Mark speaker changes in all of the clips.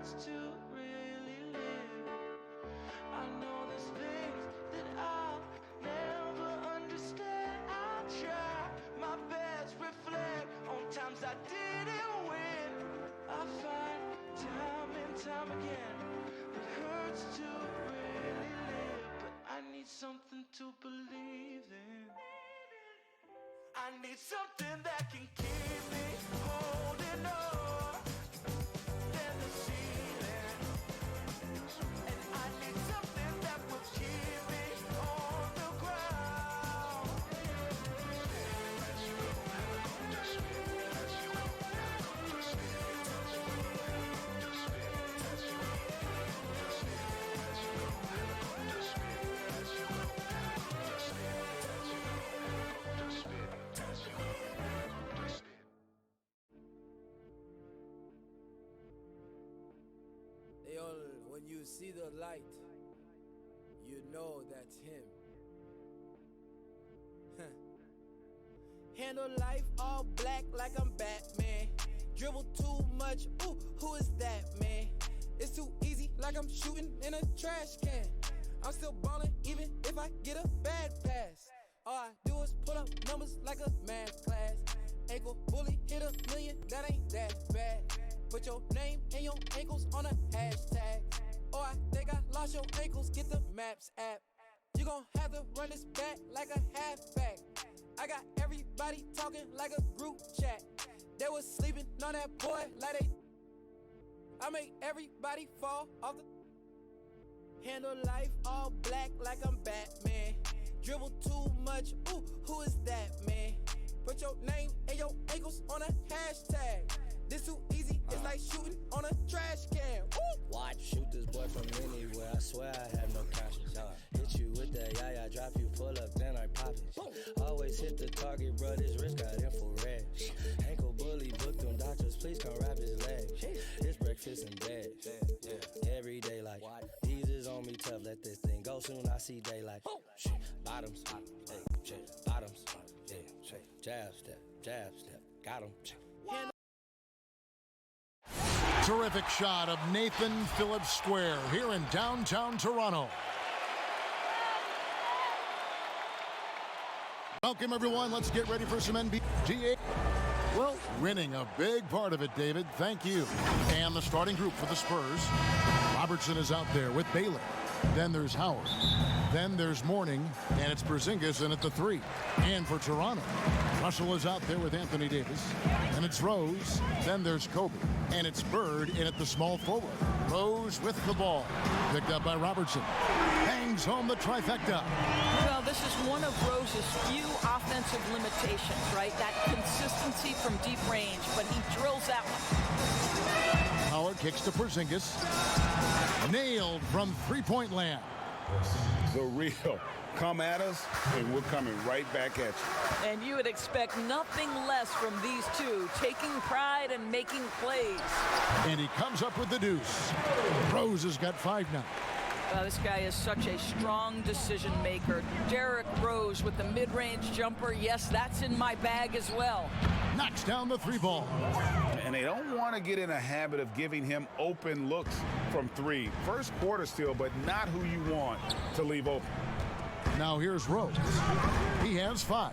Speaker 1: hurts to really live. I know there's things that I'll never understand. I try my best, reflect on times I didn't win. I find time and time again it hurts to really live, but I need something to believe in. I need something that can keep me holding on than the ceiling. And I need something that will keep me on the ground.
Speaker 2: When you see the light, you know that's him. Handle life all black like I'm Batman. Dribble too much, ooh, who is that, man? It's too easy like I'm shooting in a trash can. I'm still ballin' even if I get a bad pass. All I do is put up numbers like a math class. Ankle bully hit a million, that ain't that bad. Put your name and your ankles on a hashtag. Oh, I think I lost your ankles, get the Maps app. You gon' have to run this back like a halfback. I got everybody talking like a group chat. They was sleeping on that boy like they. I make everybody fall off the. Handle life all black like I'm Batman. Dribble too much, ooh, who is that, man? Put your name and your ankles on a hashtag. This too easy, it's like shooting on a trash can. Woo!
Speaker 3: Watch, shoot this boy from anywhere. I swear I have no conscience. Hit you with that yaya, drop you, pull up, then I pop it. Always hit the target, bro. This wrist got infrared. Ankle bully, book them doctors, please come wrap his leg. This breakfast in bed. Every day like these is on me tough. Let this thing go soon. I see daylight. Bottoms, bottoms, jab step, got him.
Speaker 4: Terrific shot of Nathan Phillips Square here in downtown Toronto. Welcome, everyone. Let's get ready for some NBA. Well, winning a big part of it, David. Thank you. And the starting group for the Spurs. Robertson is out there with Baylor. Then there's Howard. Then there's Mourning, and it's Porzingis in at the 3. And for Toronto, Russell is out there with Anthony Davis. And it's Rose. Then there's Kobe. And it's Bird in at the small forward. Rose with the ball. Picked up by Robertson. Hangs home the trifecta.
Speaker 5: Well, this is one of Rose's few offensive limitations, right? That consistency from deep range, but he drills that one.
Speaker 4: Howard kicks to Porzingis. Nailed from three-point land.
Speaker 6: The real. Come at us, and we're coming right back at you.
Speaker 5: And you would expect nothing less from these two, taking pride and making plays.
Speaker 4: And he comes up with the deuce. Rose has got 5 now.
Speaker 5: This guy is such a strong decision maker. Derrick Rose with the mid-range jumper. Yes, that's in my bag as well.
Speaker 4: Knocks down the 3 ball.
Speaker 6: And they don't want to get in a habit of giving him open looks from 3. First quarter still, but not who you want to leave open.
Speaker 4: Now here's Rose. He has 5.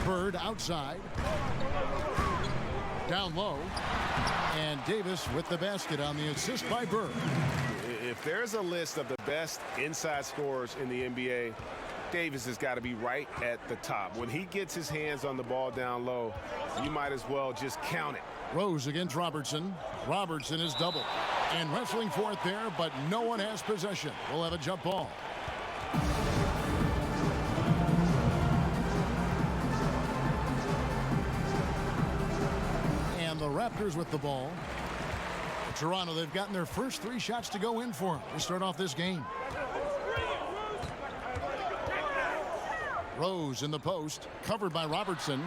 Speaker 4: Bird outside. Down low. And Davis with the basket on the assist by Bird.
Speaker 6: If there's a list of the best inside scorers in the NBA, Davis has got to be right at the top. When he gets his hands on the ball down low, you might as well just count it.
Speaker 4: Rose against Robertson. Robertson is doubled. And wrestling for it there, but no one has possession. We'll have a jump ball. And the Raptors with the ball. Toronto, they've gotten their first 3 shots to go in for them to start off this game. Rose in the post, covered by Robertson,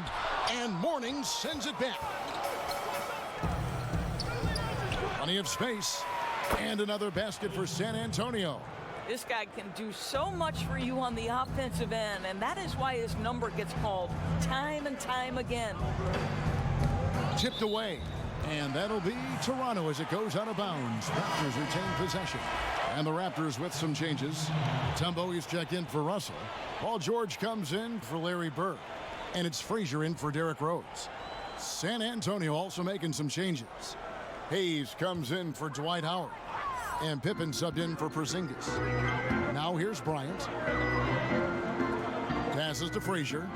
Speaker 4: and Mourning sends it back. Plenty of space, and another basket for San Antonio.
Speaker 5: This guy can do so much for you on the offensive end, and that is why his number gets called time and time again.
Speaker 4: Tipped away. And that'll be Toronto as it goes out of bounds. Raptors retain possession. And the Raptors with some changes. Tumbo is checked in for Russell. Paul George comes in for Larry Bird. And it's Frazier in for Derrick Rose. San Antonio also making some changes. Hayes comes in for Dwight Howard. And Pippen subbed in for Porzingis. Now here's Bryant. Passes to Frazier.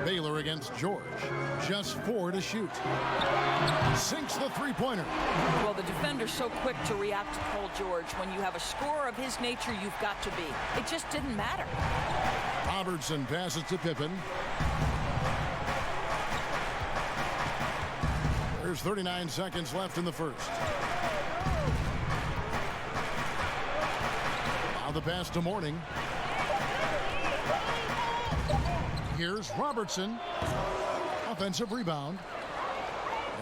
Speaker 4: Baylor against George. Just 4 to shoot. Sinks the three-pointer.
Speaker 5: Well, the defender's so quick to react to Paul George. When you have a scorer of his nature, you've got to be. It just didn't matter.
Speaker 4: Robertson passes to Pippen. There's 39 seconds left in the first. Now the pass to Mourning. Here's Robertson. Offensive rebound.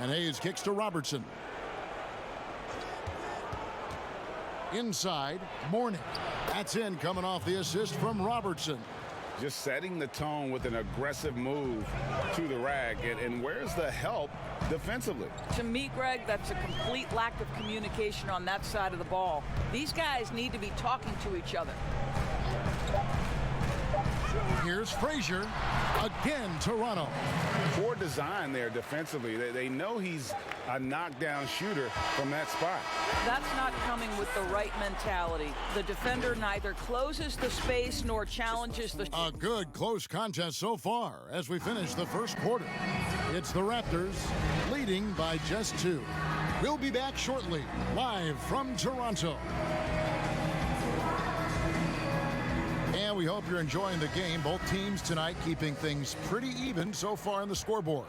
Speaker 4: And Hayes kicks to Robertson. Inside, Mourning. That's in, coming off the assist from Robertson.
Speaker 6: Just setting the tone with an aggressive move to the rack. And where's the help defensively?
Speaker 5: To me, Greg, that's a complete lack of communication on that side of the ball. These guys need to be talking to each other.
Speaker 4: Here's Frazier. Again, Toronto.
Speaker 6: Poor design there defensively. They know he's a knockdown shooter from that spot.
Speaker 5: That's not coming with the right mentality. The defender neither closes the space nor challenges the...
Speaker 4: A good close contest so far as we finish the first quarter. It's the Raptors leading by just 2. We'll be back shortly, live from Toronto. And we hope you're enjoying the game. Both teams tonight keeping things pretty even so far on the scoreboard.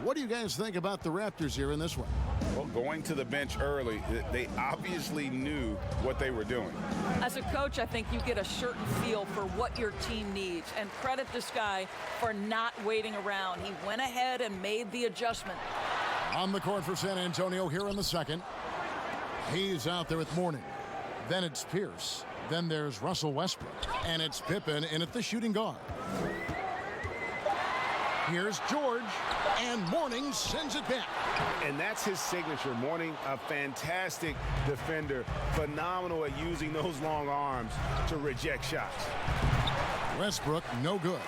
Speaker 4: What do you guys think about the Raptors here in this one?
Speaker 6: Well, going to the bench early, they obviously knew what they were doing.
Speaker 5: As a coach, I think you get a certain feel for what your team needs. And credit this guy for not waiting around. He went ahead and made the adjustment.
Speaker 4: On the court for San Antonio here in the second. He's out there with Mourning. Then it's Pierce. Then there's Russell Westbrook. And it's Pippen in at the shooting guard. Here's George. And Mourning sends it back.
Speaker 6: And that's his signature. Mourning, a fantastic defender. Phenomenal at using those long arms to reject shots.
Speaker 4: Westbrook, no good.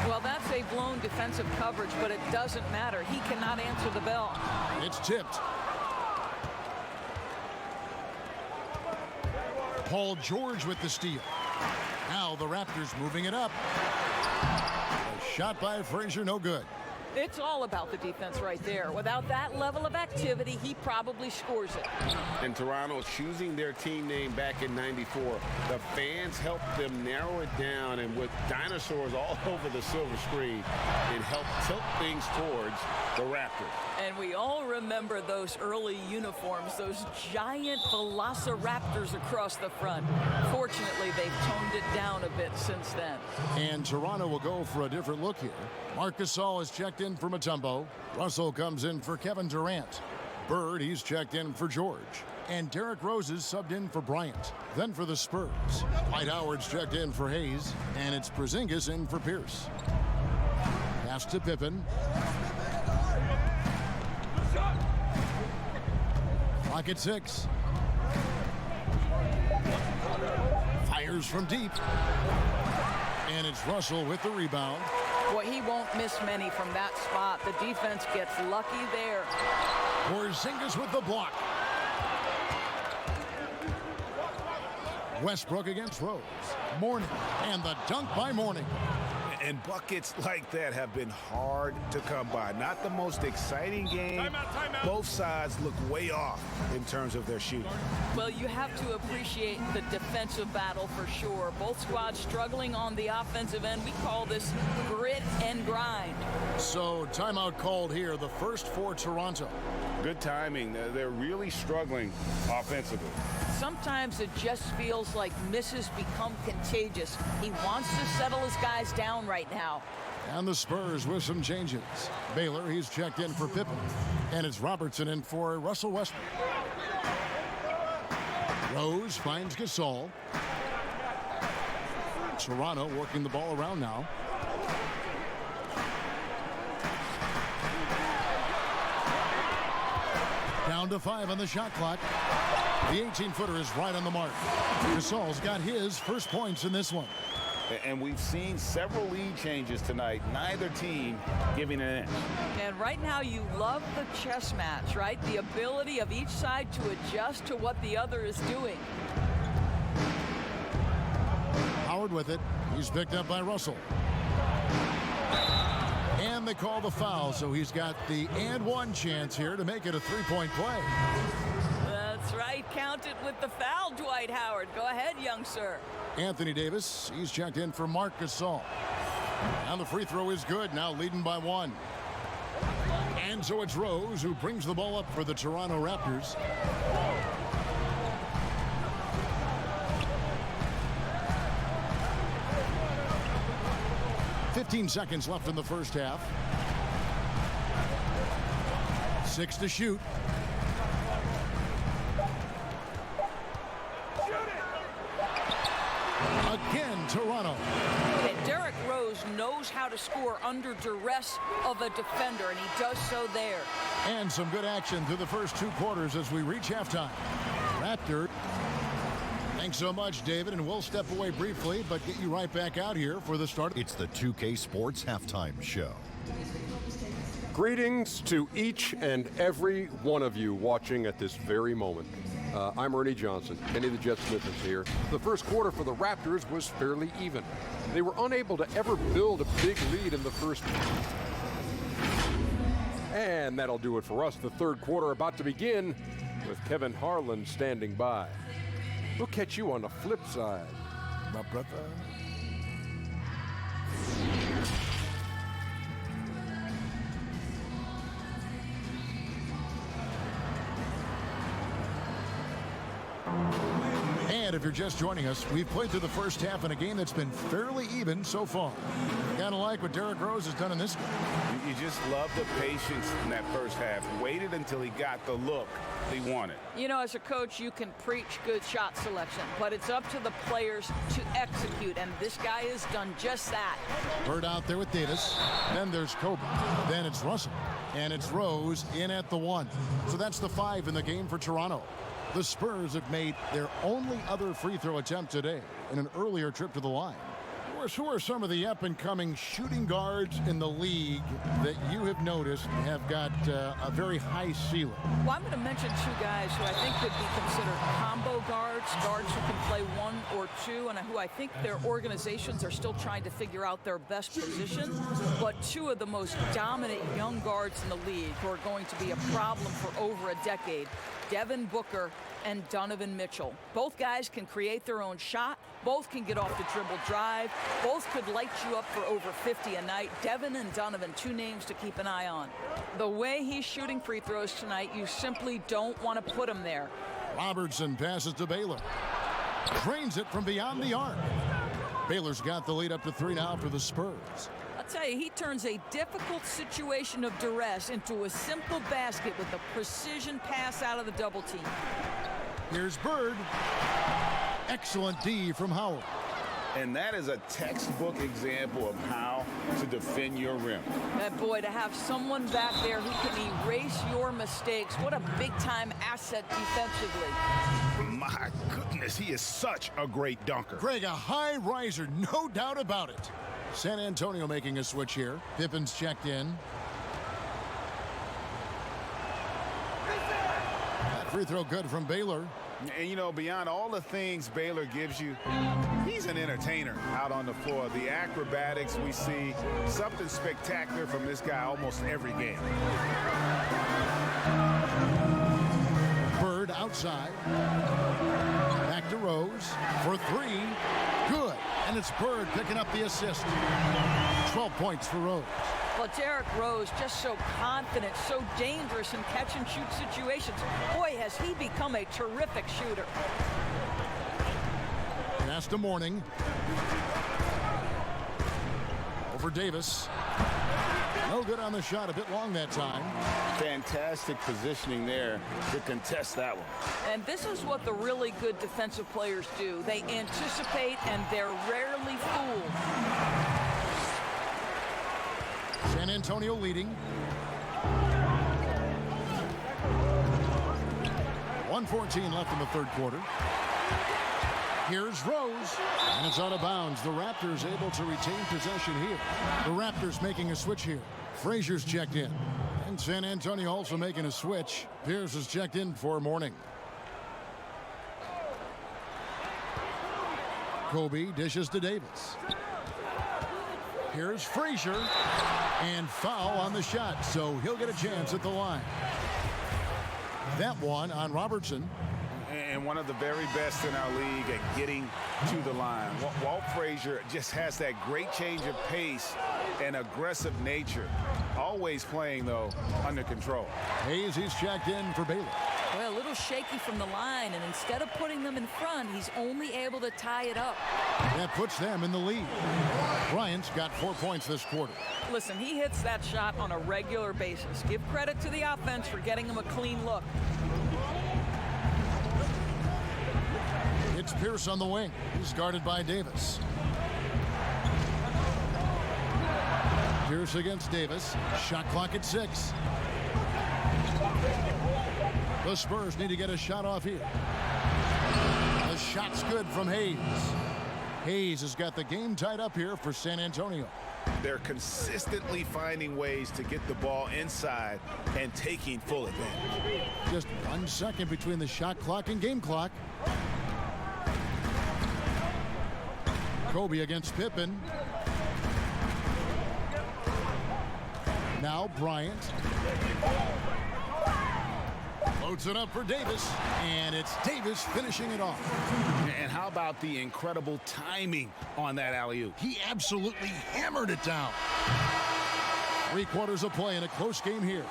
Speaker 5: Well, that's a blown defensive coverage, but it doesn't matter. He cannot answer the bell.
Speaker 4: It's tipped. Paul George with the steal. Now the Raptors moving it up. A shot by Frazier, no good.
Speaker 5: It's all about the defense right there. Without that level of activity, he probably scores it.
Speaker 6: And Toronto choosing their team name back in '94. The fans helped them narrow it down, and with dinosaurs all over the silver screen, it helped tilt things towards the Raptors.
Speaker 5: And we all remember those early uniforms, those giant velociraptors across the front. Fortunately, they've toned it down a bit since then.
Speaker 4: And Toronto will go for a different look here. Marc Gasol is checked in for Mutombo. Russell comes in for Kevin Durant. Bird, he's checked in for George. And Derrick Rose is subbed in for Bryant. Then for the Spurs, Dwight Howard's checked in for Hayes. And it's Porzingis in for Pierce. Pass to Pippen. Clock at 6. Fires from deep. And it's Russell with the rebound.
Speaker 5: Boy, he won't miss many from that spot. The defense gets lucky there.
Speaker 4: Porzingis with the block. Westbrook against Rose. Mourning. And the dunk by Mourning.
Speaker 6: And buckets like that have been hard to come by. Not the most exciting game.
Speaker 7: Timeout.
Speaker 6: Both sides look way off in terms of their shooting.
Speaker 5: Well, you have to appreciate the defensive battle for sure. Both squads struggling on the offensive end. We call this grit and grind.
Speaker 4: So timeout called here, the first for Toronto.
Speaker 6: Good timing. They're really struggling offensively.
Speaker 5: Sometimes it just feels like misses become contagious. He wants to settle his guys down right now.
Speaker 4: And the Spurs with some changes. Baylor, he's checked in for Pippen. And it's Robertson in for Russell Westbrook. Rose finds Gasol. Toronto working the ball around now. Down to 5 on the shot clock. The 18-footer is right on the mark. Gasol's got his first points in this one.
Speaker 7: And we've seen several lead changes tonight. Neither team giving an inch.
Speaker 5: And right now you love the chess match, right? The ability of each side to adjust to what the other is doing.
Speaker 4: Howard with it. He's picked up by Russell. And they call the foul, so he's got the and one chance here to make it a three-point play.
Speaker 5: That's right. Count it with the foul, Dwight Howard. Go ahead, young sir.
Speaker 4: Anthony Davis, he's checked in for Marc Gasol. And the free throw is good, now leading by 1. And so it's Rose who brings the ball up for the Toronto Raptors. "15 seconds left in the first half. 6 to shoot. Again, Toronto.
Speaker 5: Okay, Derrick Rose knows how to score under duress of a defender, and he does so there.
Speaker 4: And some good action through the first 2 quarters as we reach halftime. Raptor. Thanks so much, David, and we'll step away briefly, but get you right back out here for the start.
Speaker 8: It's the 2K Sports Halftime Show.
Speaker 9: Greetings to each and every one of you watching at this very moment. I'm Ernie Johnson. Kenny the Jet Smith is here. The first quarter for the Raptors was fairly even. They were unable to ever build a big lead in the first. And that'll do it for us. The third quarter about to begin with Kevin Harlan standing by. We'll catch you on the flip side, my brother.
Speaker 4: And if you're just joining us, we've played through the first half in a game that's been fairly even so far. Kind of like what Derrick Rose has done in this game.
Speaker 7: You just love the patience in that first half. Waited until he got the look he wanted.
Speaker 5: You know, as a coach, you can preach good shot selection, but it's up to the players to execute, and this guy has done just that.
Speaker 4: Bird out there with Davis. Then there's Kobe. Then it's Russell. And it's Rose in at the 1. So that's the 5 in the game for Toronto. The Spurs have made their only other free throw attempt today in an earlier trip to the line. Who are some of the up-and-coming shooting guards in the league that you have noticed have got a very high ceiling?
Speaker 5: Well, I'm going to mention 2 guys who I think could be considered combo guards who can play 1 or 2, and who I think their organizations are still trying to figure out their best position. But 2 of the most dominant young guards in the league who are going to be a problem for over a decade, Devin Booker and Donovan Mitchell. Both guys can create their own shot. Both can get off the dribble drive. Both could light you up for over 50 a night. Devin and Donovan, 2 names to keep an eye on. The way he's shooting free throws tonight, you simply don't want to put him there.
Speaker 4: Robertson passes to Baylor. Drains it from beyond the arc. Baylor's got the lead up to 3 now for the Spurs.
Speaker 5: I'll tell you, he turns a difficult situation of duress into a simple basket with a precision pass out of the double team.
Speaker 4: Here's Bird. Excellent D from Howard.
Speaker 7: And that is a textbook example of how to defend your rim.
Speaker 5: And boy, to have someone back there who can erase your mistakes, what a big-time asset defensively.
Speaker 7: My goodness, he is such a great dunker.
Speaker 4: Greg, a high riser, no doubt about it. San Antonio making a switch here. Pippen's checked in. That free throw good from Baylor.
Speaker 7: And, you know, beyond all the things Baylor gives you, he's an entertainer out on the floor. The acrobatics we see, something spectacular from this guy almost every game.
Speaker 4: Bird outside. Back to Rose for 3. Good. And it's Bird picking up the assist. 12 points for Rose.
Speaker 5: Well, Derrick Rose just so confident, so dangerous in catch-and-shoot situations. Boy, has he become a terrific shooter.
Speaker 4: Pass to Mourning. Over Davis. No good on the shot, a bit long that time.
Speaker 7: Fantastic positioning there to contest that one.
Speaker 5: And this is what the really good defensive players do. They anticipate, and they're rarely fooled.
Speaker 4: San Antonio leading. 1:14 left in the third quarter. Here's Rose, and it's out of bounds. The Raptors able to retain possession here. The Raptors making a switch here. Frazier's checked in. And San Antonio also making a switch. Pierce is checked in for Morning. Kobe dishes to Davis. Here's Frazier, and foul on the shot, so he'll get a chance at the line. That one on Robertson.
Speaker 7: And one of the very best in our league at getting to the line. Walt Frazier just has that great change of pace and aggressive nature. Always playing, though, under control.
Speaker 4: Hayes, he's checked in for Baylor.
Speaker 5: Well, a little shaky from the line, and instead of putting them in front, he's only able to tie it up.
Speaker 4: That puts them in the lead. Bryant's got 4 points this quarter.
Speaker 5: Listen, he hits that shot on a regular basis. Give credit to the offense for getting him a clean look.
Speaker 4: It's Pierce on the wing. He's guarded by Davis. Pierce against Davis. Shot clock at 6. The Spurs need to get a shot off here. The shot's good from Hayes. Hayes has got the game tied up here for San Antonio.
Speaker 7: They're consistently finding ways to get the ball inside and taking full advantage.
Speaker 4: Just 1 second between the shot clock and game clock. Kobe against Pippen. Now Bryant. Loads it up for Davis, and it's Davis finishing it off.
Speaker 7: And how about the incredible timing on that alley-oop?
Speaker 4: He absolutely hammered it down. 3 quarters of play in a close game here.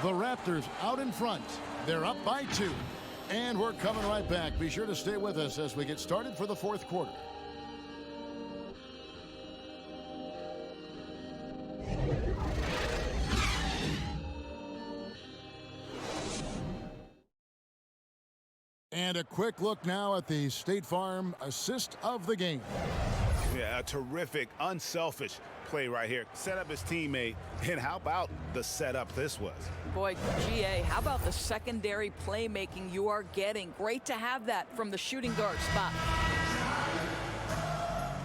Speaker 4: The Raptors out in front. They're up by 2. And we're coming right back. Be sure to stay with us as we get started for the fourth quarter. And a quick look now at the State Farm assist of the game.
Speaker 7: Yeah, a terrific, unselfish play right here. Set up his teammate, and how about the setup this was?
Speaker 5: Boy, GA, how about the secondary playmaking you are getting? Great to have that from the shooting guard spot.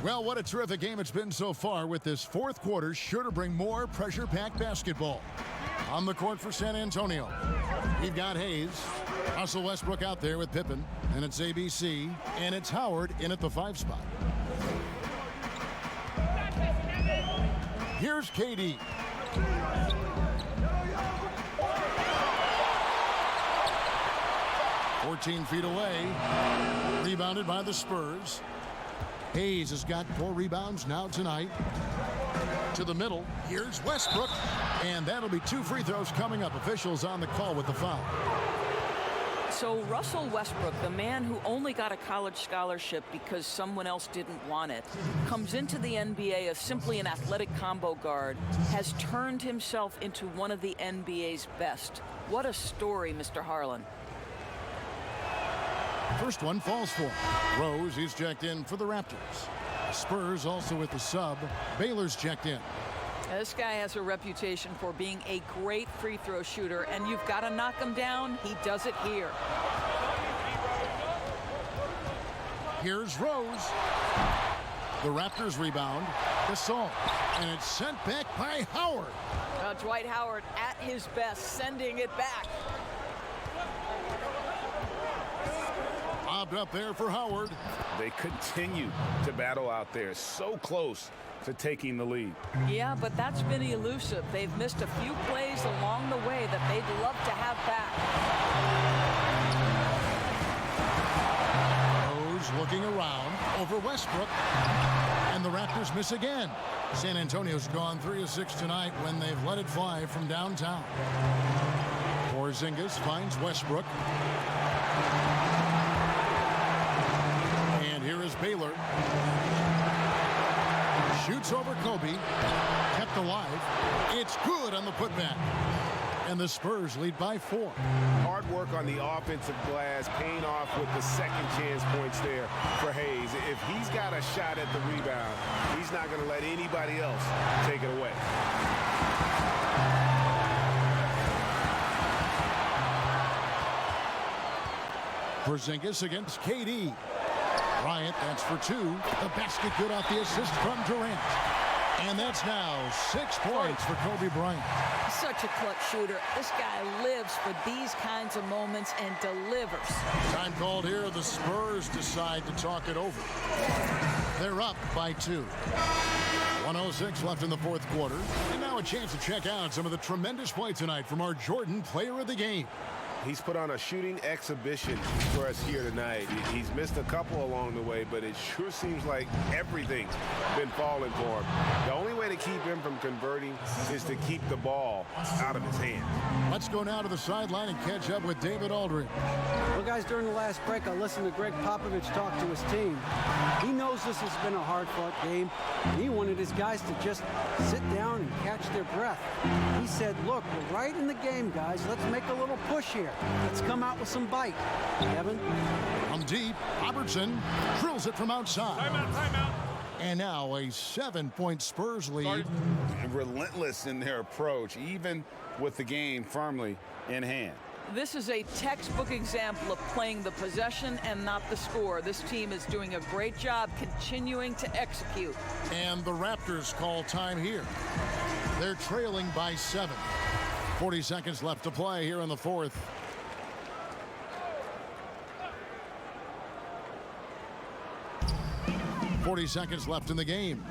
Speaker 4: Well, what a terrific game it's been so far, with this fourth quarter sure to bring more pressure-packed basketball. On the court for San Antonio, we've got Hayes. Russell Westbrook out there with Pippen, and it's ABC, and it's Howard in at the 5 spot. Here's KD. "14 feet away, rebounded by the Spurs. Hayes has got 4 rebounds now tonight. To the middle, here's Westbrook, and that'll be 2 free throws coming up. Officials on the call with the foul.
Speaker 5: So Russell Westbrook, the man who only got a college scholarship because someone else didn't want it, comes into the NBA as simply an athletic combo guard, has turned himself into one of the NBA's best. What a story, Mr. Harlan.
Speaker 4: First one falls for him. Rose, he's checked in for the Raptors. Spurs also with the sub. Baylor's checked in.
Speaker 5: This guy has a reputation for being a great free throw shooter, and you've got to knock him down. He does it here.
Speaker 4: Here's Rose. The Raptors rebound. Gasol. And it's sent back by Howard.
Speaker 5: Dwight Howard at his best, sending it back.
Speaker 4: Lobbed up there for Howard.
Speaker 7: They continue to battle out there, so close to taking the lead.
Speaker 5: Yeah, but that's been elusive. They've missed a few plays along the way that they'd love to have back.
Speaker 4: Rose looking around over Westbrook, and the Raptors miss again. San Antonio's gone 3 of 6 tonight when they've let it fly from downtown. Porzingis finds Westbrook. And here is Baylor. Shoots over Kobe, kept alive. It's good on the putback. And the Spurs lead by 4.
Speaker 7: Hard work on the offensive glass, paying off with the second chance points there for Hayes. If he's got a shot at the rebound, he's not going to let anybody else take it away.
Speaker 4: Porzingis against KD. Bryant, that's for two. The basket good off the assist from Durant. And that's now 6 points for Kobe Bryant.
Speaker 5: Such a clutch shooter. This guy lives for these kinds of moments and delivers.
Speaker 4: Time called here. The Spurs decide to talk it over. They're up by 2. 1:06 left in the fourth quarter. And now a chance to check out some of the tremendous play tonight from our Jordan Player of the Game.
Speaker 6: He's put on a shooting exhibition for us here tonight. He's missed a couple along the way, but it sure seems like everything's been falling for him. The only way to keep him from converting is to keep the ball out of his hand.
Speaker 4: Let's go now to the sideline and catch up with David Aldridge.
Speaker 10: Well, guys, during the last break, I listened to Greg Popovich talk to his team. He knows this has been a hard-fought game, and he wanted his guys to just sit down and catch their breath. He said, look, we're right in the game, guys. Let's make a little push here. Let's come out with some bite. Kevin?
Speaker 4: From deep, Robertson drills it from outside.
Speaker 7: Timeout.
Speaker 4: And now a 7-point Spurs lead.
Speaker 7: Relentless in their approach, even with the game firmly in hand.
Speaker 5: This is a textbook example of playing the possession and not the score. This team is doing a great job continuing to execute.
Speaker 4: And the Raptors call time here. They're trailing by 7. 40 seconds left to play here in the fourth. .40 seconds left in the game.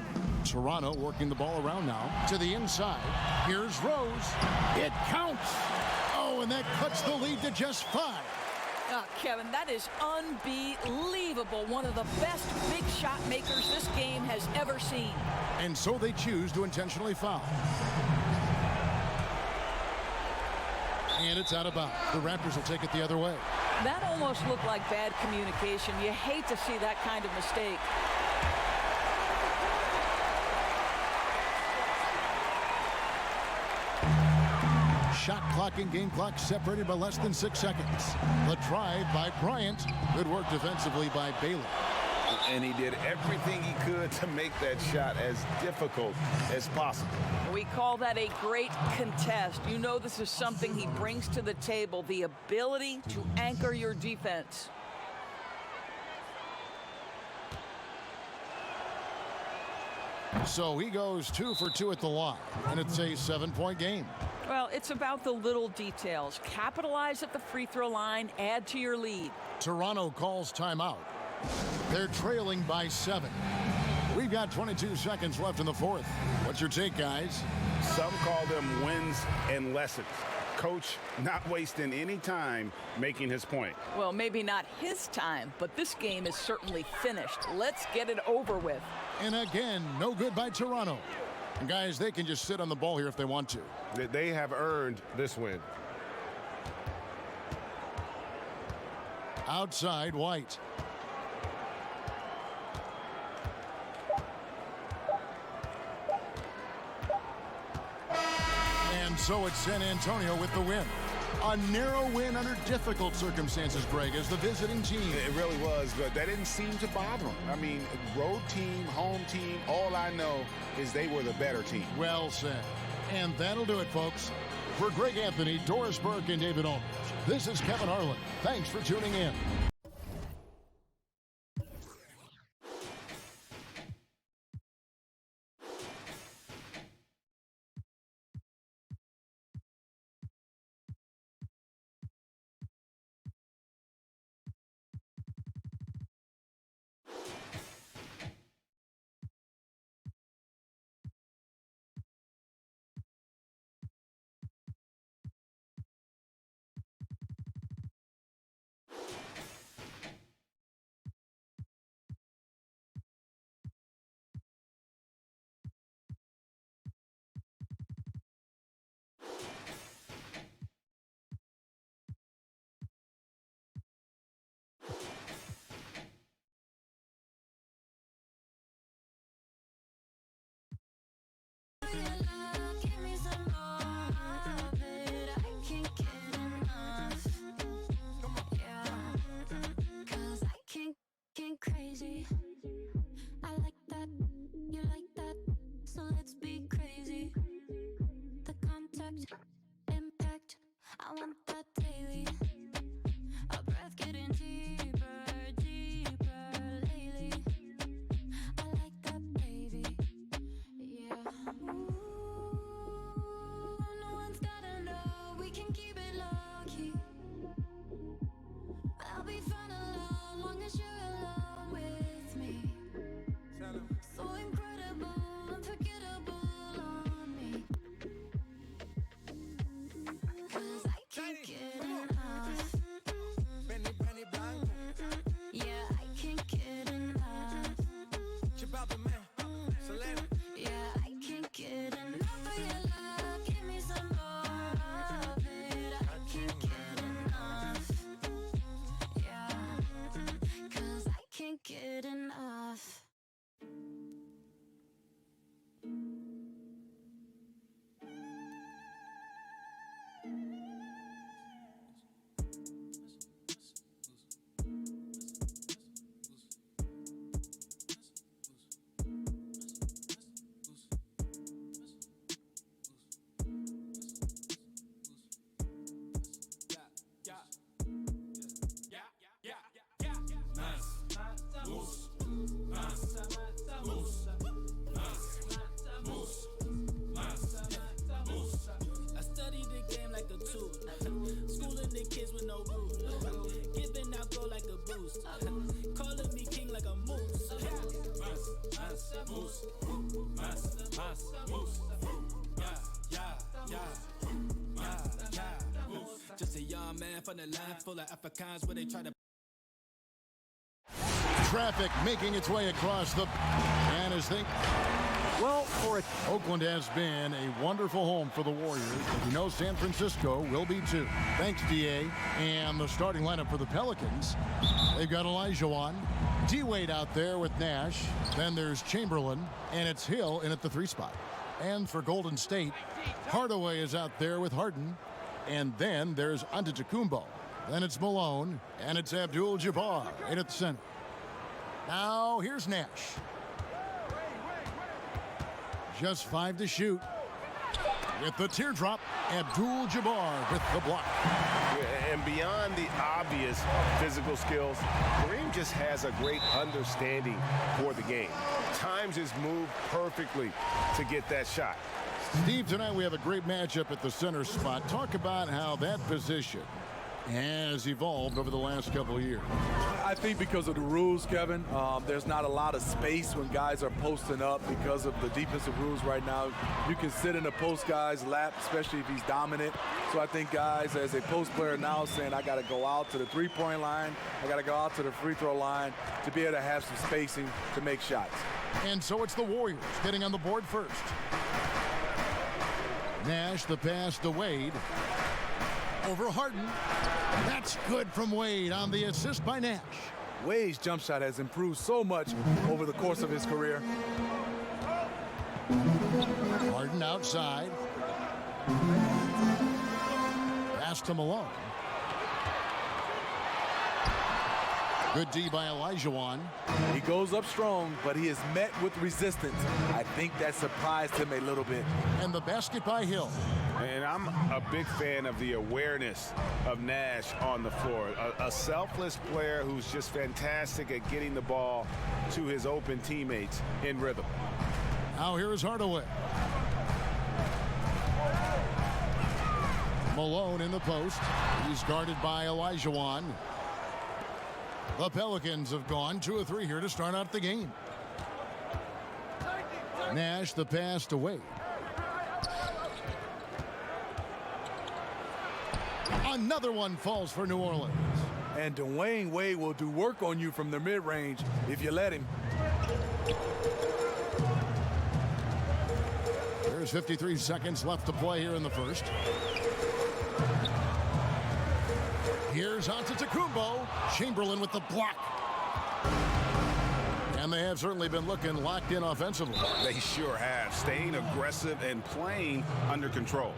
Speaker 4: Toronto working the ball around now to the inside. Here's Rose. It counts. Oh, and that cuts the lead to just 5.
Speaker 5: Kevin, that is unbelievable. One of the best big shot makers this game has ever seen.
Speaker 4: And so they choose to intentionally foul. And it's out of bounds. The Raptors will take it the other way.
Speaker 5: That almost looked like bad communication. You hate to see that kind of mistake.
Speaker 4: Shot clock and game clock separated by less than 6 seconds. The drive by Bryant. Good work defensively by Baylor.
Speaker 7: And he did everything he could to make that shot as difficult as possible.
Speaker 5: We call that a great contest. You know this is something he brings to the table, the ability to anchor your defense.
Speaker 4: So he goes 2 for 2 at the line, and it's a 7-point game.
Speaker 5: Well, it's about the little details. Capitalize at the free throw line, add to your lead.
Speaker 4: Toronto calls timeout. They're trailing by 7. We've got 22 seconds left in the fourth. What's your take, guys?
Speaker 7: Some call them wins and lessons. Coach not wasting any time making his point.
Speaker 5: Well, maybe not his time, but this game is certainly finished. Let's get it over with.
Speaker 4: And again, no good by Toronto. And guys, they can just sit on the ball here if they want to.
Speaker 6: They have earned this win.
Speaker 4: Outside, White. And so it's San Antonio with the win. A narrow win under difficult circumstances, Greg, as the visiting team.
Speaker 7: It really was, but that didn't seem to bother them. I mean, road team, home team, all I know is they were the better team.
Speaker 4: Well said. And that'll do it, folks. For Greg Anthony, Doris Burke, and David Aldridge, this is Kevin Harlan. Thanks for tuning in.
Speaker 11: Crazy. I like that, you like that, so let's be crazy. The contact, impact, I want that daily. Our breath getting deep.
Speaker 2: Just a young man from the land full of Africans where they try to.
Speaker 4: Traffic making its way across the and as they well for it. Oakland has been a wonderful home for the Warriors. You know San Francisco will be too. Thanks, DA. And the starting lineup for the Pelicans. They've got Olajuwon, D-Wade out there with Nash. Then there's Chamberlain, and it's Hill in at the 3 spot. And for Golden State, Hardaway is out there with Harden. And then there's Antetokounmpo. Then it's Malone, and it's Abdul-Jabbar in at the center. Now here's Nash. Just 5 to shoot. With the teardrop, Abdul-Jabbar with the block.
Speaker 6: And beyond the obvious physical skills, Kareem just has a great understanding for the game. Times his move perfectly to get that shot.
Speaker 4: Steve, tonight we have a great matchup at the center spot. Talk about how that position has evolved over the last couple of years.
Speaker 12: I think because of the rules, Kevin, there's not a lot of space when guys are posting up because of the defensive rules right now. You can sit in a post guy's lap, especially if he's dominant. So I think guys, as a post player now, saying I got to go out to the three-point line, I got to go out to the free throw line to be able to have some spacing to make shots.
Speaker 4: And so it's the Warriors getting on the board first. Nash, the pass to Wade. Over Harden. That's good from Wade on the assist by Nash.
Speaker 12: Wade's jump shot has improved so much over the course of his career.
Speaker 4: Harden outside. Pass to Malone. Good D by Olajuwon.
Speaker 12: He goes up strong, but he is met with resistance. I think that surprised him a little bit.
Speaker 4: And the basket by Hill.
Speaker 6: And I'm a big fan of the awareness of Nash on the floor. A selfless player who's just fantastic at getting the ball to his open teammates in rhythm.
Speaker 4: Now here is Hardaway. Malone in the post. He's guarded by Olajuwon. The Pelicans have gone 2 of 3 here to start out the game. Nash, the pass to Wade. Another one falls for New Orleans.
Speaker 12: And Dwayne Wade will do work on you from the mid-range if you let him.
Speaker 4: There's 53 seconds left to play here in the first. Here's Antetokounmpo. Chamberlain with the block. And they have certainly been looking locked in offensively.
Speaker 6: They sure have, staying aggressive and playing under control.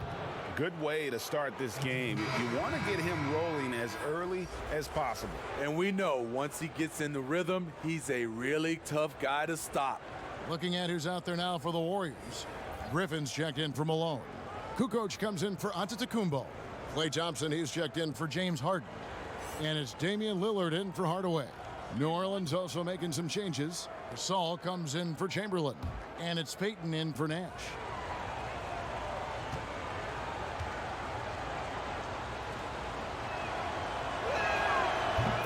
Speaker 6: Good way to start this game. You want to get him rolling as early as possible.
Speaker 12: And we know once he gets in the rhythm, he's a really tough guy to stop.
Speaker 4: Looking at who's out there now for the Warriors. Griffin's checked in for Malone. Kukoc comes in for Antetokounmpo. Klay Thompson, he's checked in for James Harden. And it's Damian Lillard in for Hardaway. New Orleans also making some changes. Gasol comes in for Chamberlain. And it's Payton in for Nash.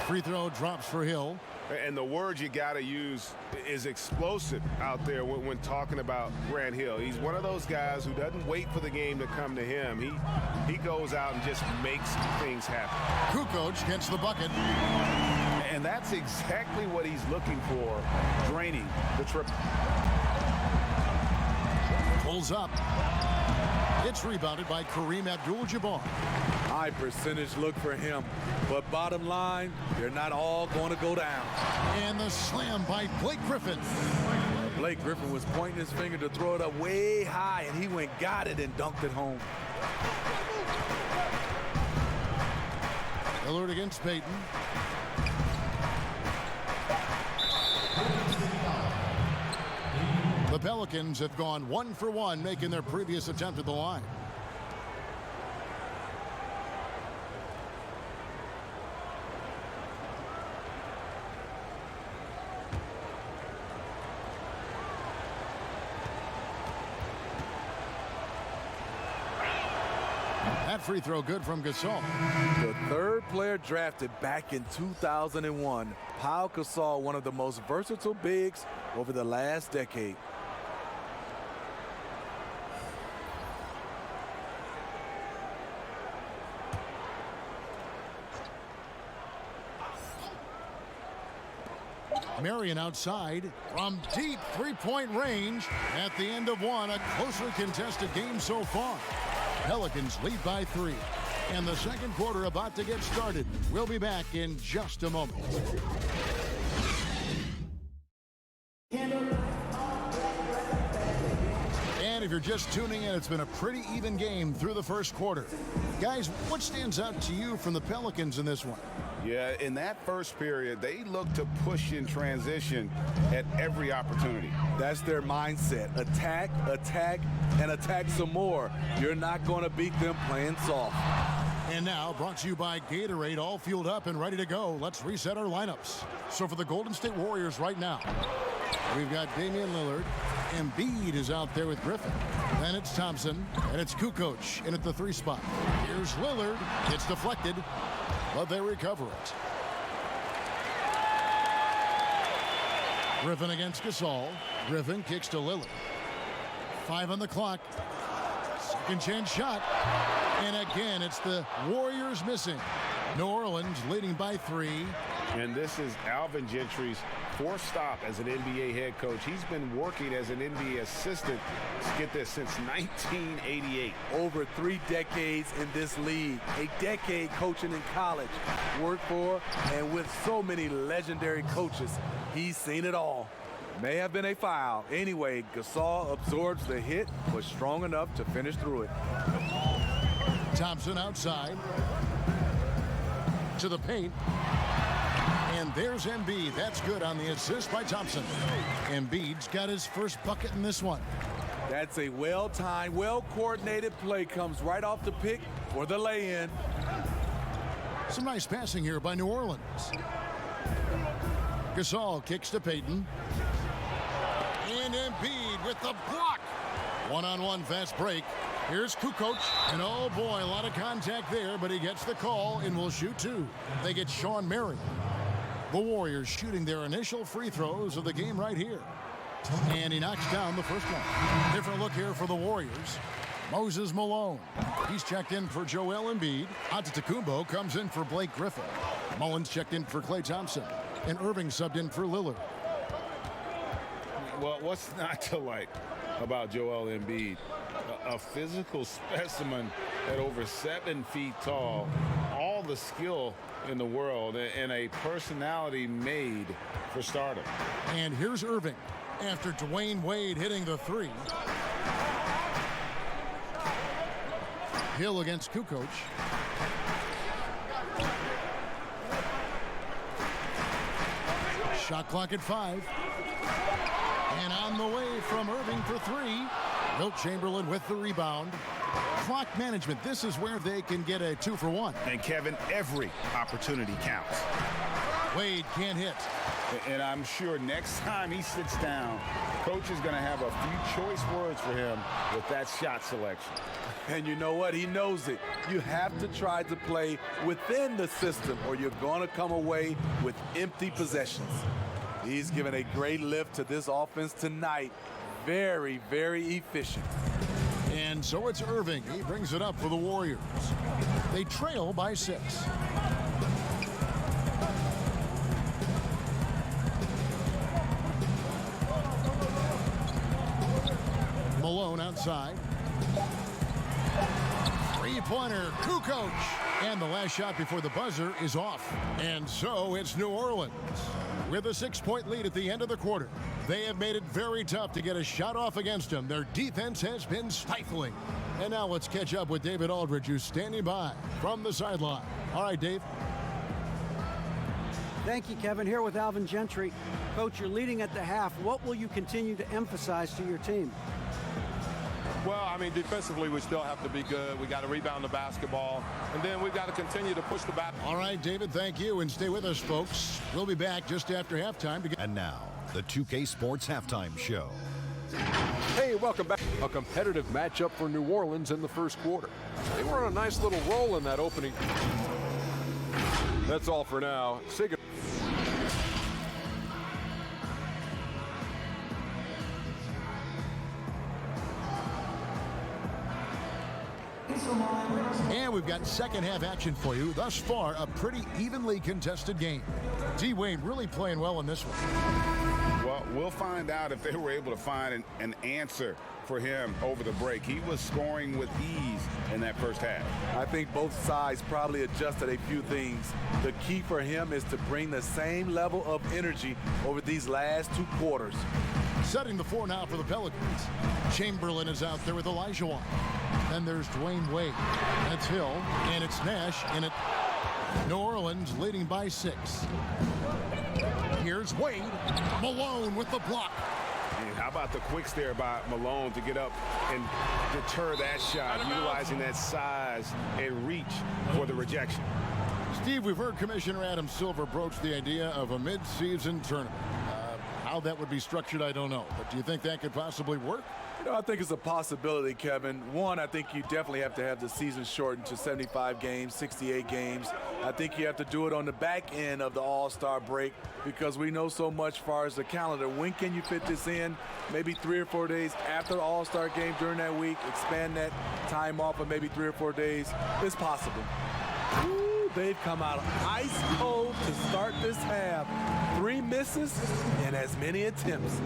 Speaker 4: Free throw drops for Hill.
Speaker 6: And the word you got to use is explosive out there when talking about Grant Hill. He's one of those guys who doesn't wait for the game to come to him. He goes out and just makes things happen.
Speaker 4: Kukoc gets the bucket.
Speaker 6: And that's exactly what he's looking for, draining the triple.
Speaker 4: Pulls up. It's rebounded by Kareem Abdul-Jabbar.
Speaker 12: High percentage look for him. But bottom line, they're not all going to go down.
Speaker 4: And the slam by Blake Griffin.
Speaker 12: Blake Griffin was pointing his finger to throw it up way high, and he went, got it, and dunked it home.
Speaker 4: Lillard against Payton. The Pelicans have gone 1 for 1, making their previous attempt at the line. That free throw good from Gasol.
Speaker 12: The third player drafted back in 2001. Pau Gasol, one of the most versatile bigs over the last decade.
Speaker 4: Marion outside from deep three-point range. At the end of one, a closely contested game so far. Pelicans lead by 3. And the second quarter about to get started. We'll be back in just a moment. And if you're just tuning in, it's been a pretty even game through the first quarter. Guys, what stands out to you from the Pelicans in this one?
Speaker 7: Yeah, in that first period, they looked to push in transition at every opportunity.
Speaker 12: That's their mindset. Attack, attack, and attack some more. You're not going to beat them playing soft.
Speaker 4: And now, brought to you by Gatorade, all fueled up and ready to go. Let's reset our lineups. So for the Golden State Warriors right now, we've got Damian Lillard. Embiid is out there with Griffin. Then it's Thompson, and it's Kukoc in at the 3 spot. Here's Lillard. It's deflected, but they recover it. Griffin against Gasol. Griffin kicks to Lillard. 5 on the clock. Second chance shot. And again, it's the Warriors missing. New Orleans leading by 3.
Speaker 6: And this is Alvin Gentry's 4th stop as an NBA head coach. He's been working as an NBA assistant, get this, since 1988.
Speaker 12: Over 3 decades in this league. A decade coaching in college. Worked for and with so many legendary coaches. He's seen it all. May have been a foul. Anyway, Gasol absorbs the hit, was strong enough to finish through it.
Speaker 4: Thompson outside to the paint. And there's Embiid. That's good on the assist by Thompson. Embiid's got his first bucket in this one.
Speaker 12: That's a well-timed, well-coordinated play. Comes right off the pick for the lay-in.
Speaker 4: Some nice passing here by New Orleans. Gasol kicks to Payton. And Embiid with the block. One-on-one fast break. Here's Kukoc. And oh boy, a lot of contact there, but he gets the call and will shoot 2. They get Sean Marion. The Warriors shooting their initial free throws of the game right here. And he knocks down the first one. Different look here for the Warriors. Moses Malone. He's checked in for Joel Embiid. Antetokounmpo comes in for Blake Griffin. Mullins checked in for Klay Thompson. And Irving subbed in for Lillard.
Speaker 6: Well, what's not to like about Joel Embiid? A physical specimen at over 7 feet tall. All the skill in the world and a personality made for stardom.
Speaker 4: And here's Irving after Dwayne Wade hitting the 3. Hill against Kukoc. Shot clock at 5. And on the way from Irving for 3. Wilt Chamberlain with the rebound. Clock management. This is where they can get a 2 for 1.
Speaker 7: And Kevin, every opportunity counts.
Speaker 4: Wade can't hit.
Speaker 7: And I'm sure next time he sits down, coach is going to have a few choice words for him with that shot selection.
Speaker 12: And you know what? He knows it. You have to try to play within the system or you're going to come away with empty possessions. He's given a great lift to this offense tonight. Very, very efficient.
Speaker 4: And so it's Irving. He brings it up for the Warriors. They trail by 6. Malone outside. Three-pointer, Kukoc. And the last shot before the buzzer is off. And so it's New Orleans with a 6-point lead at the end of the quarter. They have made it very tough to get a shot off against them. Their defense has been stifling. And now let's catch up with David Aldridge, who's standing by from the sideline. All right, Dave.
Speaker 10: Thank you, Kevin. Here with Alvin Gentry. Coach, you're leading at the half. What will you continue to emphasize to your team?
Speaker 13: Well, I mean, defensively, we still have to be good. We got to rebound the basketball, and then we've got to continue to push the back.
Speaker 4: All right, David, thank you, and stay with us, folks. We'll be back just after halftime.
Speaker 8: And now, the 2K Sports Halftime Show.
Speaker 9: Hey, welcome back. A competitive matchup for New Orleans in the first quarter. They were on a nice little roll in that opening. That's all for now. Say goodbye.
Speaker 4: And we've got second half action for you. Thus far, a pretty evenly contested game. D-Wayne really playing well in this one.
Speaker 7: Well, we'll find out if they were able to find an answer for him over the break. He was scoring with ease in that first half.
Speaker 12: I think both sides probably adjusted a few things. The key for him is to bring the same level of energy over these last 2 quarters.
Speaker 4: Setting the floor now for the Pelicans. Chamberlain is out there with Olajuwon. Then there's Dwayne Wade. That's Hill, and it's Nash in it. New Orleans leading by 6. Here's Wade. Malone with the block.
Speaker 6: And how about the quicks there by Malone to get up and deter that shot, utilizing that size and reach for the rejection.
Speaker 4: Steve, we've heard Commissioner Adam Silver broach the idea of a mid-season tournament. How that would be structured, I don't know. But do you think that could possibly work?
Speaker 12: You know, I think it's a possibility, Kevin. One, I think you definitely have to have the season shortened to 75 games, 68 games. I think you have to do it on the back end of the All-Star break because we know so much as far as the calendar. When can you fit this in? Maybe 3 or 4 days after the All-Star game during that week. Expand that time off of maybe 3 or 4 days. It's possible. Ooh, they've come out ice cold to start this half. 3 misses and as many attempts.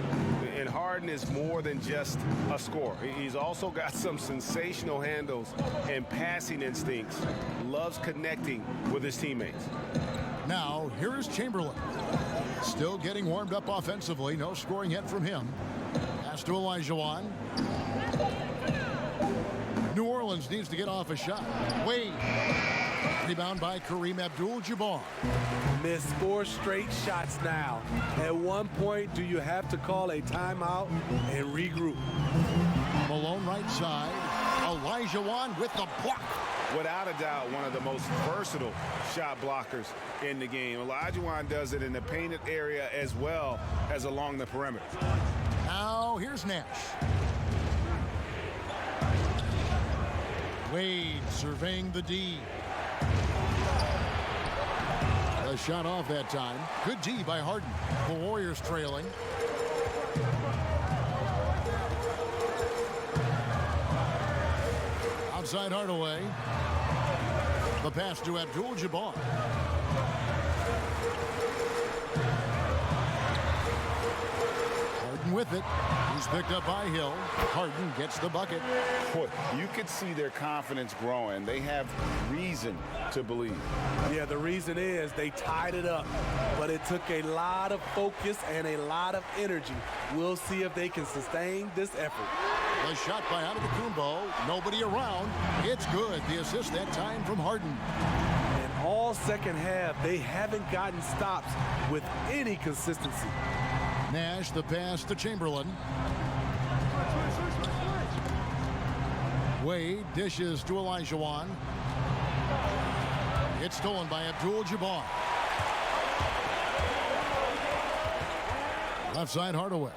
Speaker 6: And Harden is more than just a scorer. He's also got some sensational handles and passing instincts. Loves connecting with his teammates.
Speaker 4: Now, here is Chamberlain. Still getting warmed up offensively. No scoring yet from him. Pass to Olajuwon. New Orleans needs to get off a shot. Wade. Rebound by Kareem Abdul-Jabbar.
Speaker 12: Missed 4 straight shots now. At one point, do you have to call a timeout and regroup?
Speaker 4: Malone right side. Olajuwon with the block.
Speaker 6: Without a doubt, one of the most versatile shot blockers in the game. Olajuwon does it in the painted area as well as along the perimeter.
Speaker 4: Now, here's Nash. Wade surveying the D. A shot off that time. Good D by Harden. The Warriors trailing. Outside Hardaway. The pass to Abdul-Jabbar. Harden with it. He's picked up by Hill. Harden gets the bucket.
Speaker 7: Boy, you could see their confidence growing. They have reason to believe.
Speaker 12: Yeah, the reason is they tied it up, but it took a lot of focus and a lot of energy. We'll see if they can sustain this effort.
Speaker 4: The shot by Antetokounmpo. Nobody around. It's good. The assist that time from Harden.
Speaker 12: And all second half, they haven't gotten stops with any consistency.
Speaker 4: Nash, the pass to Chamberlain. Wade dishes to Olajuwon. It's stolen by Abdul-Jabbar. Left side Hardaway.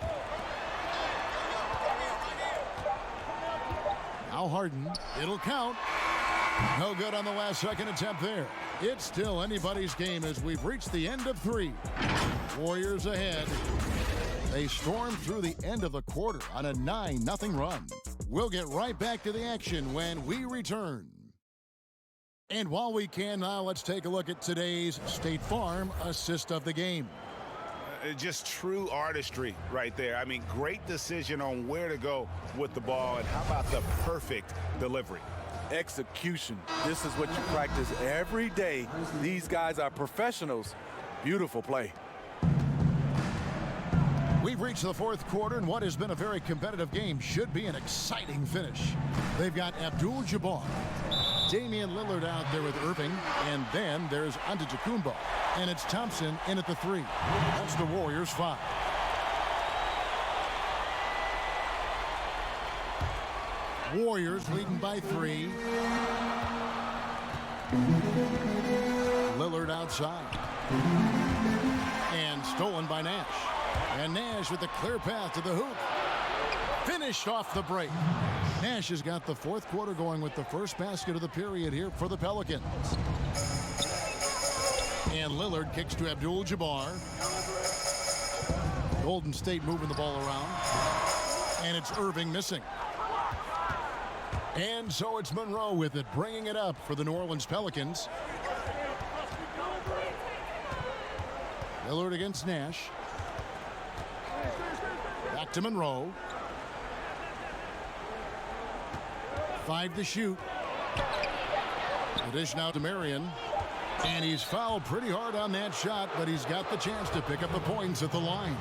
Speaker 4: Now Harden. It'll count. No good on the last second attempt there. It's still anybody's game as we've reached the end of 3. Warriors ahead. They storm through the end of the quarter on a 9-0 run. We'll get right back to the action when we return. And while we can now, let's take a look at today's State Farm assist of the game.
Speaker 7: Just true artistry right there. I mean, great decision on where to go with the ball, and how about the perfect delivery?
Speaker 12: Execution. This is what you practice every day. These guys are professionals. Beautiful play.
Speaker 4: We've reached the 4th quarter, and what has been a very competitive game should be an exciting finish. They've got Abdul-Jabbar, Damian Lillard out there with Irving, and then there's Antetokounmpo, and it's Thompson in at the 3. That's the Warriors' 5. Warriors leading by 3. Lillard outside. And stolen by Nash. And Nash with a clear path to the hoop. Finished off the break. Nash has got the 4th quarter going with the first basket of the period here for the Pelicans. And Lillard kicks to Abdul-Jabbar. Golden State moving the ball around. And it's Irving missing. And so it's Monroe with it, bringing it up for the New Orleans Pelicans. Lillard against Nash. Back to Monroe. 5 to shoot. The dish now to Marion. And he's fouled pretty hard on that shot, but he's got the chance to pick up the points at the line.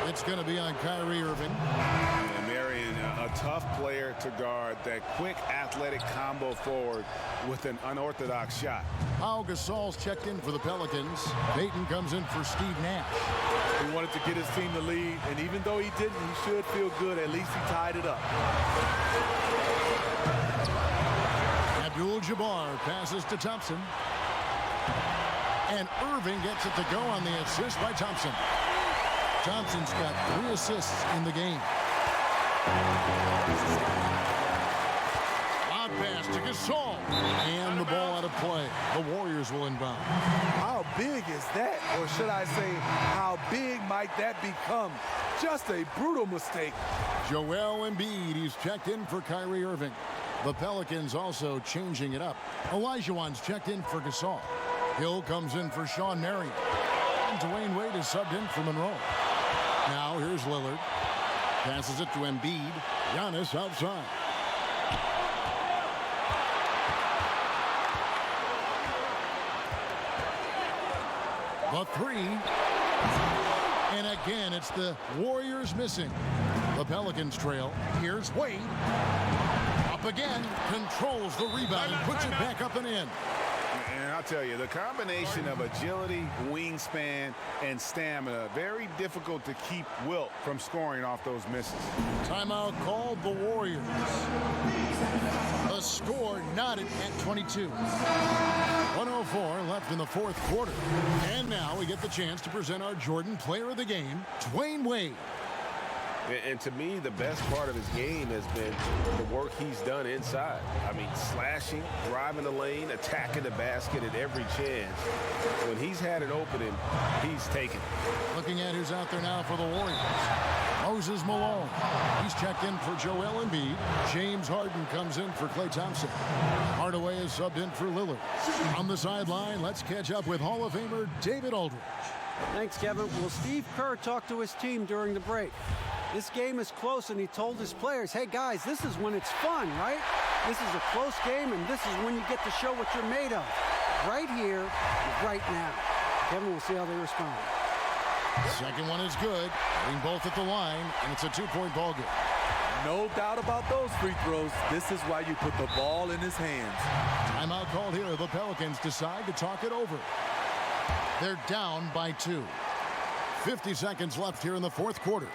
Speaker 4: It's going to be on Kyrie Irving.
Speaker 7: And Marion, a tough player to guard. That quick, athletic combo forward with an unorthodox shot.
Speaker 4: Pau Gasol's checked in for the Pelicans. Payton comes in for Steve Nash.
Speaker 12: He wanted to get his team the lead, and even though he didn't, he should feel good. At least he tied it up.
Speaker 4: Abdul-Jabbar passes to Thompson. And Irving gets it to go on the assist by Thompson. Thompson's got 3 assists in the game. Loud pass to Gasol. And the ball out of play. The Warriors will inbound.
Speaker 12: How big is that? Or should I say, how big might that become? Just a brutal mistake.
Speaker 4: Joel Embiid, he's checked in for Kyrie Irving. The Pelicans also changing it up. Olajuwon's checked in for Gasol. Hill comes in for Sean Marion. And Dwayne Wade is subbed in for Monroe. Now here's Lillard. Passes it to Embiid. Giannis outside. The 3. And again, it's the Warriors missing. The Pelicans trail. Here's Wade. Up again. Controls the rebound. Puts it back up and in.
Speaker 7: And I'll tell you, the combination of agility, wingspan, and stamina, very difficult to keep Wilt from scoring off those misses.
Speaker 4: Timeout called the Warriors. The score knotted at 22. 104 left in the fourth quarter. And now we get the chance to present our Jordan Player of the Game, Dwayne Wade.
Speaker 6: And to me, the best part of his game has been the work he's done inside. I mean, slashing, driving the lane, attacking the basket at every chance. When he's had an opening, he's taken it.
Speaker 4: Looking at who's out there now for the Warriors. Moses Malone. He's checked in for Joel Embiid. James Harden comes in for Klay Thompson. Hardaway is subbed in for Lillard. On the sideline, let's catch up with Hall of Famer David Aldridge.
Speaker 10: Thanks, Kevin. Well, Steve Kerr talked to his team during the break. This game is close, and he told his players, hey, guys, this is when it's fun, right? This is a close game, and this is when you get to show what you're made of. Right here, right now. Kevin, we'll see how they respond.
Speaker 4: Second one is good. Getting both at the line, and it's a 2-point ball game.
Speaker 12: No doubt about those free throws. This is why you put the ball in his hands.
Speaker 4: Timeout called here. The Pelicans decide to talk it over. They're down by 2. 50 seconds left here in the fourth quarter.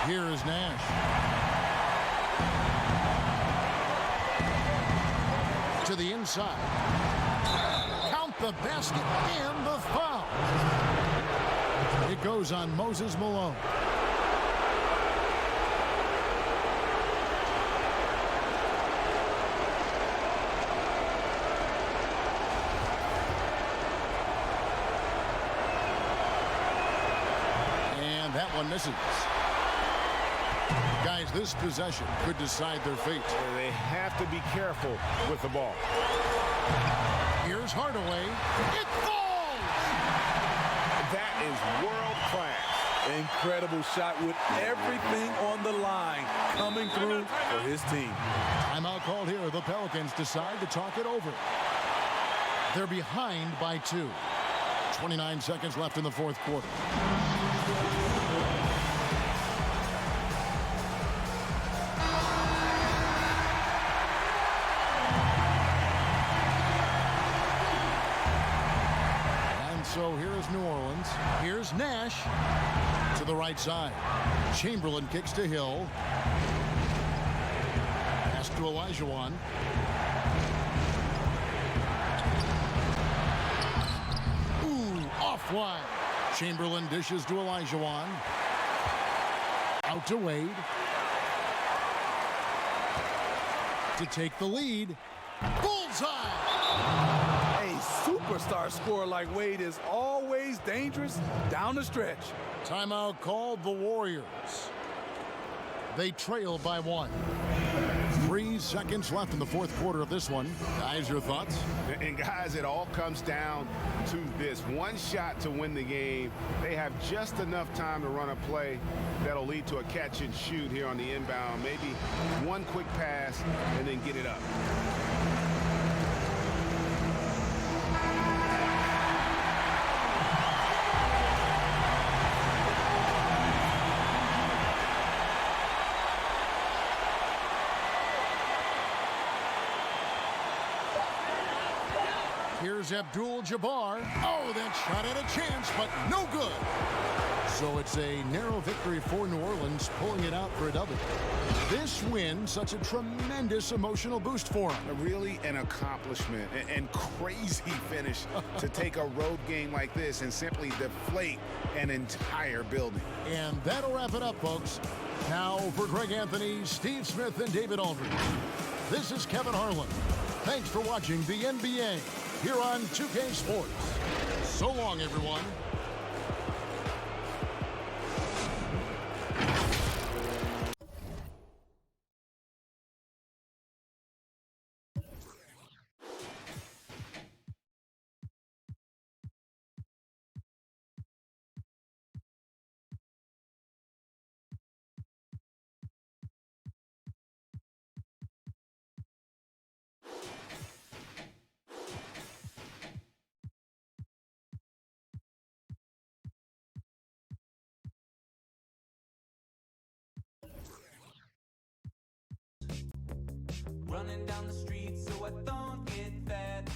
Speaker 4: Here is Nash. To the inside. Count the basket and the foul. It goes on Moses Malone. And that one misses. Guys, this possession could decide their fate.
Speaker 6: They have to be careful with the ball.
Speaker 4: Here's Hardaway. It falls!
Speaker 6: That is world class.
Speaker 12: Incredible shot with everything on the line coming through for his team.
Speaker 4: Timeout called here. The Pelicans decide to talk it over. They're behind by 2. 29 seconds left in the fourth quarter. So here is New Orleans. Here's Nash to the right side. Chamberlain kicks to Hill. Pass to Olajuwon. Ooh, offline. Chamberlain dishes to Olajuwon. Out to Wade. To take the lead. Bullseye!
Speaker 12: A superstar scorer like Wade is always dangerous down the stretch.
Speaker 4: Timeout called the Warriors. They trail by 1. 3 seconds left in the fourth quarter of this one. Guys, your thoughts?
Speaker 6: And guys, it all comes down to this. One shot to win the game. They have just enough time to run a play that'll lead to a catch and shoot here on the inbound. Maybe one quick pass and then get it up.
Speaker 4: Here's Abdul-Jabbar. Oh, that shot had a chance, but no good. So it's a narrow victory for New Orleans, pulling it out for a W. This win, such a tremendous emotional boost for them.
Speaker 7: Really an accomplishment and crazy finish to take a road game like this and simply deflate an entire building.
Speaker 4: And that'll wrap it up, folks. Now for Greg Anthony, Steve Smith, and David Aldridge. This is Kevin Harlan. Thanks for watching the NBA here on 2K Sports. So long, everyone.
Speaker 1: Running down the street so I don't get fat.